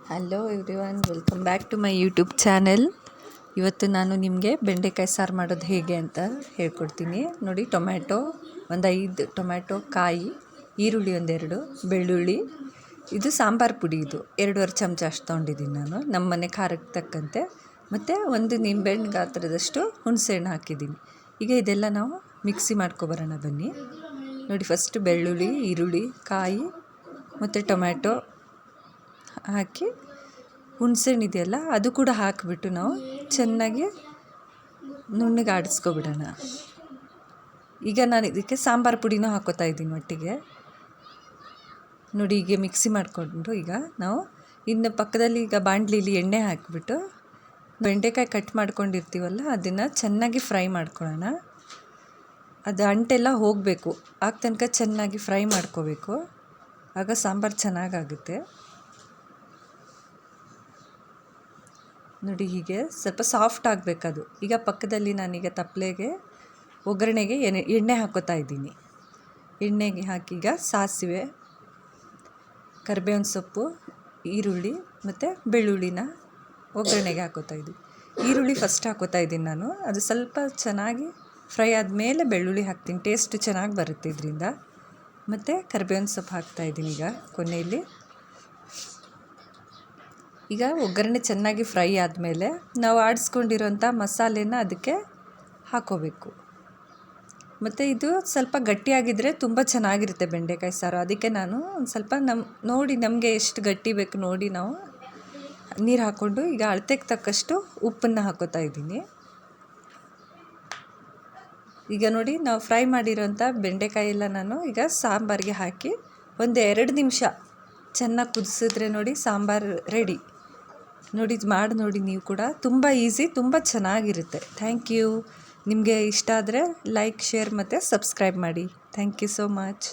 Hello everyone, welcome back to my YouTube channel. ಇವತ್ತು ನಾನು ನಿಮಗೆ ಬೆಂಡೆಕಾಯಿ ಸಾರು ಮಾಡೋದು ಹೇಗೆ ಅಂತ ಹೇಳ್ಕೊಡ್ತೀನಿ. ನೋಡಿ, ಒಂದು 5 ಟೊಮ್ಯಾಟೊ, ಕಾಯಿ, ಈರುಳ್ಳಿ ಒಂದೆರಡು, ಬೆಳ್ಳುಳ್ಳಿ, ಇದು ಸಾಂಬಾರು ಪುಡಿ, ಇದು 2.5 ಚಮಚ ಅಷ್ಟು ತೊಗೊಂಡಿದ್ದೀನಿ ನಾನು, ನಮ್ಮ ಮನೆ ಖಾರಕ್ಕೆ ತಕ್ಕಂತೆ. ಮತ್ತು ಒಂದು ನಿಂಬೆಹಣ್ಣು ಗಾತ್ರದಷ್ಟು ಹುಣಸೆಹಣ್ಣು ಹಾಕಿದ್ದೀನಿ. ಈಗ ಇದೆಲ್ಲ ನಾವು ಮಿಕ್ಸಿ ಮಾಡ್ಕೊಬರೋಣ ಬನ್ನಿ. ನೋಡಿ, ಫಸ್ಟ್ ಬೆಳ್ಳುಳ್ಳಿ, ಈರುಳ್ಳಿ, ಕಾಯಿ ಮತ್ತು ಟೊಮ್ಯಾಟೊ ಹಾಕಿ, ಹುಣಸೆಹಣ್ಣು ಇದೆಯಲ್ಲ ಅದು ಕೂಡ ಹಾಕಿಬಿಟ್ಟು ನಾವು ಚೆನ್ನಾಗಿ ನುಣ್ಣಗೆ ಆಡಿಸ್ಕೊಬಿಡೋಣ. ಈಗ ನಾನು ಇದಕ್ಕೆ ಸಾಂಬಾರು ಪುಡಿನೂ ಹಾಕೋತಾ ಇದ್ದೀನಿ ಒಟ್ಟಿಗೆ. ನೋಡಿ, ಹೀಗೆ ಮಿಕ್ಸಿ ಮಾಡಿಕೊಂಡು ಈಗ ನಾವು ಇನ್ನು ಪಕ್ಕದಲ್ಲಿ ಈಗ ಬಾಣಲಿಲಿ ಎಣ್ಣೆ ಹಾಕಿಬಿಟ್ಟು ಬೆಂಡೆಕಾಯಿ ಕಟ್ ಮಾಡ್ಕೊಂಡಿರ್ತೀವಲ್ಲ ಅದನ್ನು ಚೆನ್ನಾಗಿ ಫ್ರೈ ಮಾಡ್ಕೊಳ್ಳೋಣ. ಅದು ಅಂಟೆಲ್ಲ ಹೋಗಬೇಕು, ಆಗ ತನಕ ಚೆನ್ನಾಗಿ ಫ್ರೈ ಮಾಡ್ಕೋಬೇಕು, ಆಗ ಸಾಂಬಾರು ಚೆನ್ನಾಗಾಗುತ್ತೆ. ನೋಡಿ, ಹೀಗೆ ಸ್ವಲ್ಪ ಸಾಫ್ಟ್ ಆಗಬೇಕದು. ಈಗ ಪಕ್ಕದಲ್ಲಿ ನಾನೀಗ ತಪ್ಪಲೆಗೆ ಒಗ್ಗರಣೆಗೆ ಎಣ್ಣೆ ಹಾಕೋತಾ ಇದ್ದೀನಿ. ಎಣ್ಣೆಗೆ ಹಾಕಿ ಈಗ ಸಾಸಿವೆ, ಕರಿಬೇವಿನ ಸೊಪ್ಪು, ಈರುಳ್ಳಿ ಮತ್ತು ಬೆಳ್ಳುಳ್ಳಿನ ಒಗ್ಗರಣೆಗೆ ಹಾಕೋತಾ ಇದ್ದೀನಿ. ಈರುಳ್ಳಿ ಫಸ್ಟ್ ಹಾಕೋತಾ ಇದ್ದೀನಿ ನಾನು. ಅದು ಸ್ವಲ್ಪ ಚೆನ್ನಾಗಿ ಫ್ರೈ ಆದಮೇಲೆ ಬೆಳ್ಳುಳ್ಳಿ ಹಾಕ್ತೀನಿ, ಟೇಸ್ಟ್ ಚೆನ್ನಾಗಿ ಬರುತ್ತೆ ಇದರಿಂದ. ಮತ್ತು ಕರಿಬೇವಿನ ಸೊಪ್ಪು ಹಾಕ್ತಾಯಿದ್ದೀನಿ ಈಗ ಕೊನೆಯಲ್ಲಿ. ಈಗ ಒಗ್ಗರಣೆ ಚೆನ್ನಾಗಿ ಫ್ರೈ ಆದಮೇಲೆ ನಾವು ಆಡಿಸ್ಕೊಂಡಿರೋಂಥ ಮಸಾಲೆನ ಅದಕ್ಕೆ ಹಾಕ್ಕೋಬೇಕು. ಮತ್ತು ಇದು ಸ್ವಲ್ಪ ಗಟ್ಟಿಯಾಗಿದ್ದರೆ ತುಂಬ ಚೆನ್ನಾಗಿರುತ್ತೆ ಬೆಂಡೆಕಾಯಿ ಸಾರು. ಅದಕ್ಕೆ ನಾನು ಒಂದು ಸ್ವಲ್ಪ ನೋಡಿ ನಮಗೆ ಎಷ್ಟು ಗಟ್ಟಿ ಬೇಕು ನೋಡಿ ನಾವು ನೀರು ಹಾಕ್ಕೊಂಡು ಈಗ ಅಳತೆಗೆ ತಕ್ಕಷ್ಟು ಉಪ್ಪನ್ನು ಹಾಕೋತಾ ಇದ್ದೀನಿ. ಈಗ ನೋಡಿ, ನಾವು ಫ್ರೈ ಮಾಡಿರೋಂಥ ಬೆಂಡೆಕಾಯಿ ಎಲ್ಲ ನಾನು ಈಗ ಸಾಂಬಾರಿಗೆ ಹಾಕಿ ಒಂದು 2 ನಿಮಿಷ ಚೆನ್ನಾಗಿ ಕುದಿಸಿದ್ರೆ ನೋಡಿ ಸಾಂಬಾರು ರೆಡಿ. ನೋಡಿ, ಇದು ಮಾಡಿ ನೋಡಿ ನೀವು ಕೂಡ. ತುಂಬ ಈಸಿ, ತುಂಬ ಚೆನ್ನಾಗಿರುತ್ತೆ. Thank you. ನಿಮಗೆ ಇಷ್ಟ ಆದರೆ ಲೈಕ್, ಶೇರ್ ಮತ್ತು ಸಬ್ಸ್ಕ್ರೈಬ್ ಮಾಡಿ. Thank you so much.